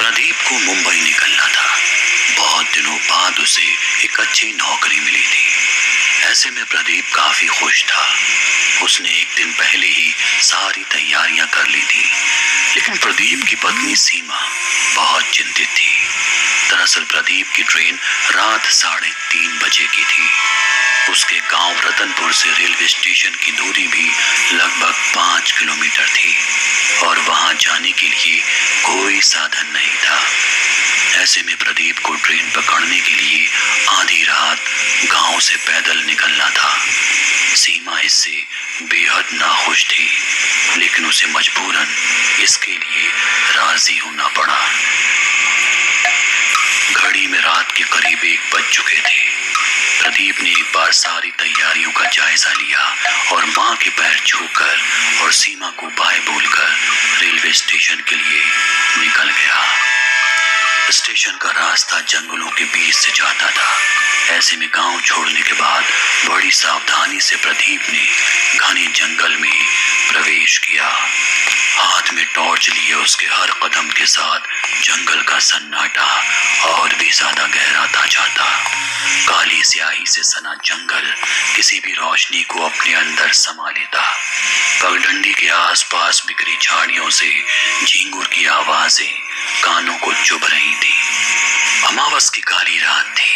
प्रदीप को मुंबई निकलना था। बहुत दिनों बाद उसे एक अच्छी नौकरी मिली थी। ऐसे में प्रदीप काफी खुश था। उसने एक दिन पहले ही सारी तैयारियां कर ली थी। लेकिन प्रदीप की पत्नी सीमा बहुत चिंतित थी। दरअसल प्रदीप की ट्रेन रात 3:30 बजे की थी। उसके गांव रतनपुर से रेलवे स्टेशन की दूरी भी लगभग 5 किलोमीटर थी और वहां जाने के लिए कोई साधन नहीं था। ऐसे में प्रदीप को ट्रेन पकड़ने के लिए आधी रात गांव से पैदल निकलना था। सीमा इससे बेहद नाखुश थी, लेकिन उसे मजबूरन इसके लिए राजी होना पड़ा। घड़ी में रात के करीब 1 बज चुके थे। प्रदीप ने एक बार सारी तैयारियों का जायजा लिया और मां के पैर छूकर और सीमा को बाय बोलकर रेलवे स्टेशन के लिए निकल गया। स्टेशन का रास्ता जंगलों के बीच से जाता था। ऐसे में गांव छोड़ने के बाद बड़ी सावधानी से प्रदीप ने घने जंगल में प्रवेश किया। हाथ में टॉर्च लिए उसके हर कदम के साथ जंगल का सन्नाटा और भी ज्यादा गहराता जाता। काली स्याही से सना जंगल किसी भी रोशनी को अपने अंदर समा लेता। पगडंडी के आसपास बिखरी झाड़ियों से झींगुर की आवाजें कानों को चुभ रही थी। अमावस की काली रात थी।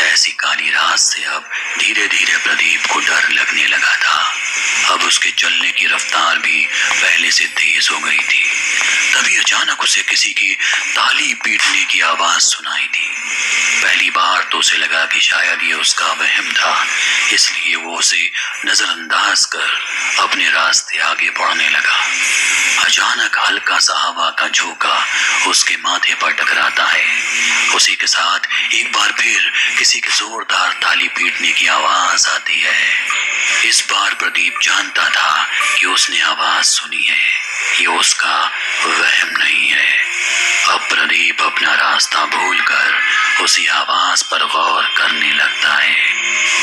ऐसी काली रात से अब धीरे धीरे प्रदीप को डर लगने लगा था। अब उसके चलने की रफ्तार भी पहले से तेज हो गई थी। तभी अचानक उसे किसी की ताली पीटने की आवाज सुनाई दी। पहली बार तो उसे लगा कि शायद ये उसका वहम था, इसलिए वो उसे नजरअंदाज कर अपने रास्ते आगे बढ़ने लगा। अचानक हल्का सा हवा का झोंका उसके माथे पर टकराता है। उसी के साथ एक बार फिर किसी के जोरदार ताली पीटने की आवाज आती है। इस बार प्रदीप जानता था कि उसने आवाज सुनी है, ये उसका वहम नहीं है। अब प्रदीप अपना रास्ता भूलकर उसी आवाज पर गौर करने लगता है।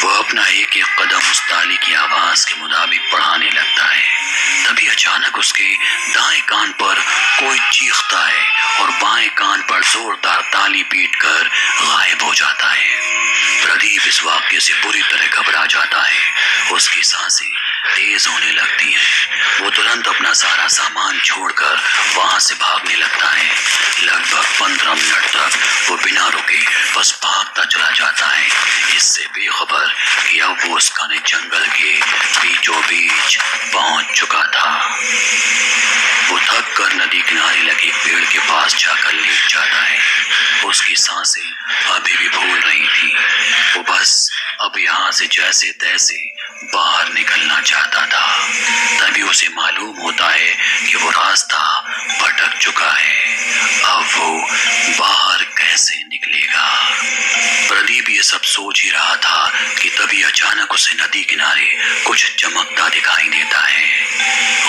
वो अपना एक एक कदम उस ताली की आवाज के मुताबिक बढ़ाने लगता है। तभी अचानक उसके दाएं कान पर कोई चीखता है और बाएं कान पर जोरदार ताली पीटकर गायब हो जाता है। प्रदीप इस वाक्य से बुरी तरह घबरा जाता है। उसकी सांसें तेज होने लगती हैं। वो तुरंत अपना सारा सामान छोड़कर वहां से भागने लगता है। लगभग 15 मिनट तक वो बिना रुके बस भागता चला जाता है, इससे बेखबर कि अब वो उस घने जंगल के बीचों बीच पहुंच चुका था। वो थक कर नदी किनारे लगे पेड़ के पास जाकर लेट जाता है। उसकी सांसें अभी भी फूल रही थी। वो बस अब यहाँ से जैसे तैसे बाहर निकलना चाहता था। तभी उसे मालूम होता है कि वो रास्ता भटक चुका है। अब वो बाहर कैसे निकलेगा? प्रदीप ये सब सोच ही रहा था कि तभी अचानक उसे नदी किनारे कुछ चमकता दिखाई देता है।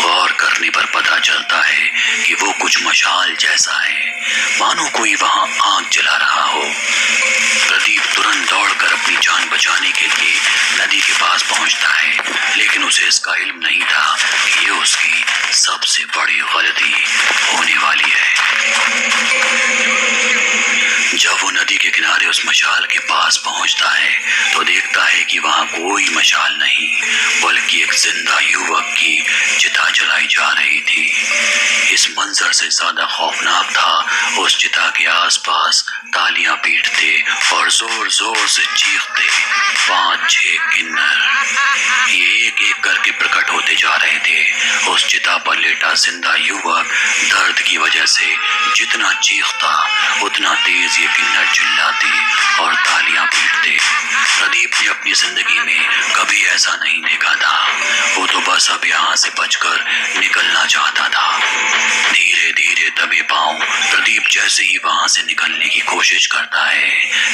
गौर करने पर पता चलता है कि वो कुछ मशाल जैसा है, मानो कोई वहां आग जला रहा हो। प्रदीप तुरंत दौड़कर अपनी जान बचाने के लिए नदी के पास पहुंचता है, लेकिन उसे इसका इल्म नहीं था कि ये उसकी सबसे बड़ी गलती होने वाली है। जब वो नदी के किनारे उस मशाल के पास पहुंचता है तो देखता है कि वहां कोई मशाल नहीं, बल्कि एक जिंदा युवक की चिता जलाई जा रही थी। इस मंजर से ज्यादा खौफनाक था उस चिता के आसपास तालियां पीटते और जोर जोर से चीखते 5-6 किन्नर। ये एक एक करके प्रकट होते जा रहे थे। उस चिता पर लेटा जिंदा युवक दर्द की वजह से जितना चीखता उतना तेज ये किन्नर चिल्लाते और तालियां पीटते। प्रदीप ने अपनी जिंदगी में कभी ऐसा नहीं देखा था। वो तो बस अब यहाँ से बचकर निकलना चाहता था। धीरे धीरे दबे पांव प्रदीप जैसे ही वहां से निकलने की कोशिश करता है,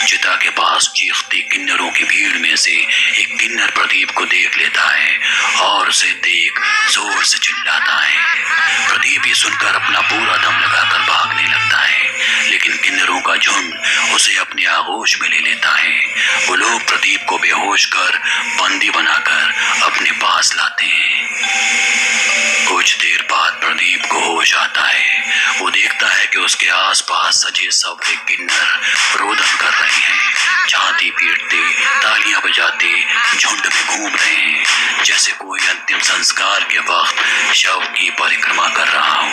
चिता के पास चीखती किन्नरों की भीड़ में से एक किन्नर प्रदीप को देख लेता है और उसे देख जोर से चिल्लाता है। प्रदीप ये सुनकर अपना पूरा दम लगाकर भागने लगता है, लेकिन किन्नरों का झुंड उसे अपने आगोश में ले लेता है। वो लोग प्रदीप को बेहोश कर बंदी बनाकर अपने पास लाते हैं। कुछ देर बाद प्रदीप को होश आता है। वो देखता है कि उसके आसपास सजे सवरे किन्नर रोदन कर रहे हैं, छाती पीटते, तालियां बजाते, झुंड में घूम रहे हैं, जैसे कोई अंतिम संस्कार के वक्त शव की परिक्रमा कर रहा हो।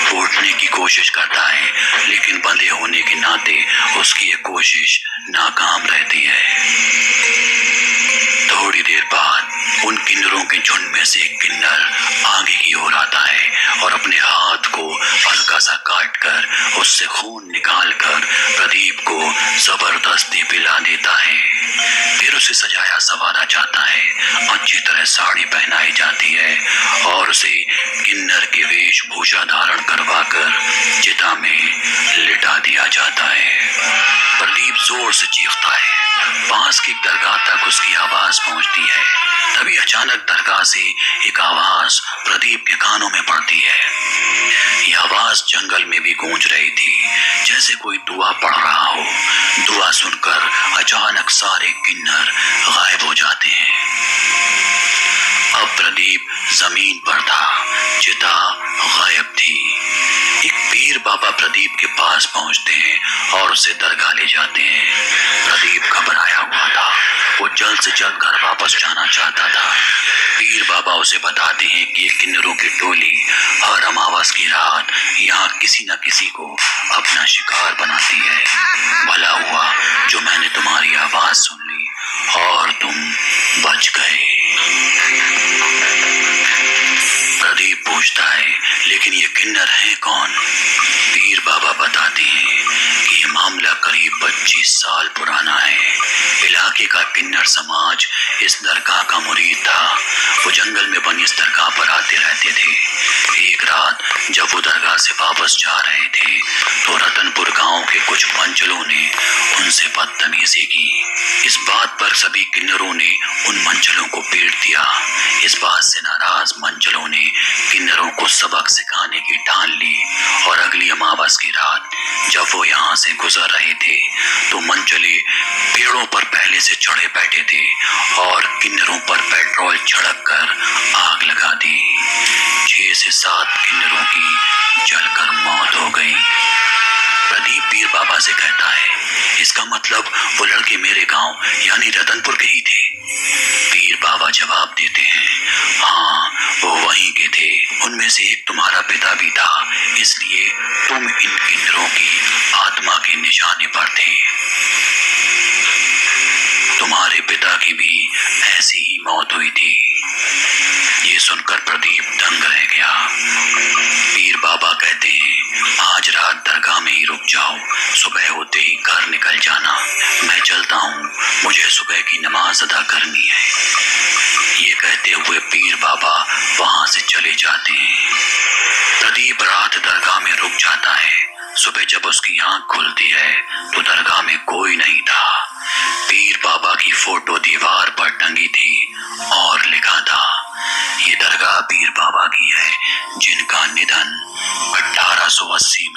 वो उठने की कोशिश करता है, लेकिन बंधे होने के नाते उसकी ये कोशिश नाकाम रहती है। थोड़ी देर बाद उन किन्नरों के झुंड में से एक किन्नर आगे की ओर आता है और अपने हाथ को हल्का सा काटकर उससे खून निकालकर प्रदीप को जबरदस्ती पिला देता है। फिर उसे सजाया संवारा जाता है, अच्छी तरह साड़ी पहनाई जाती है और उसे किन्नर के वेशभूषा धारण करवाकर चिता में लिटा दिया जाता है। प्रदीप जोर से चीखता है। पास की दरगाह तक उसकी आवाज पहुंचती है। तभी अचानक दरगाह से एक आवाज प्रदीप के कानों में पड़ती है। यह आवाज जंगल में भी गूंज रही थी, जैसे कोई दुआ पढ़ रहा हो। दुआ सुनकर अचानक सारे किन्नर गायब हो जाते हैं। अब प्रदीप जमीन पर था, चिता गायब थी। एक पीर बाबा प्रदीप के पास पहुंचते हैं और उसे दरगाह ले जाते हैं। प्रदीप घबराया हुआ था, वो जल्द से जल्द घर वापस जाना चाहता था। पीर बाबा उसे बताते हैं कि ये किन्नरों की टोली हर अमावस की रात यहाँ किसी न किसी को अपना शिकार बनाती है। भला हुआ जो मैंने तुम्हारी आवाज सुन ली और तुम बच गए। प्रदीप पूछता है, लेकिन ये किन्नर हैं कौन? पीर बाबा बताते हैं कि ये मामला करीब 25 साल पुराना है। इलाके का किन्नर समाज इस दरगाह का मुरीद था। वो जंगल में बनी इस दरगाह पर आते रहते थे। एक रात जब वो दरगाह से वापस जा रहे थे तो रतनपुर गांव के कुछ मंचलों ने उनसे बदतमीजी की। इस बात पर सभी किन्नरों ने उन मंचलों को पीट दिया। इस बात से नाराज मंचलों ने किन्नरों को सबक सिखाने की ठान ली और अगली अमावस की रात जब वो यहाँ से गुजर रहे थे तो मंचले पेड़ों पर पहले से चढ़े बैठे थे और किन्नरों पर पेट्रोल छिड़क कर आग लगा दी। 6 से 7 किन्नरों की जलकर मौत हो गई। प्रदीप पीर बाबा से कहता है, इसका मतलब वो लड़के मेरे गांव यानी रतनपुर के ही थे? पीर बाबा जवाब देते हैं, हाँ वो वहीं के थे। उनमें से एक तुम्हारा पिता भी था, इसलिए तुम इन किन्नरों की आत्मा के निशाने पर थे। तुम्हारे पिता की भी ऐसी ही मौत हुई थी। ये सुनकर प्रदीप दंग रह गया। पीर बाबा कहते हैं, आज रात दरगाह में ही रुक जाओ, सुबह होते ही घर निकल जाना। मैं चलता हूँ, मुझे सुबह की नमाज अदा करनी है। ये कहते हुए पीर बाबा वहां से चले जाते हैं। प्रदीप रात दरगाह में रुक जाता है। सुबह जब उसकी आंख खुलती है तो दरगाह में कोई नहीं था। पीर बाबा की फोटो दीवार पर टंगी थी और लिखा था, ये दरगाह पीर बाबा की है जिनका निधन 1880 में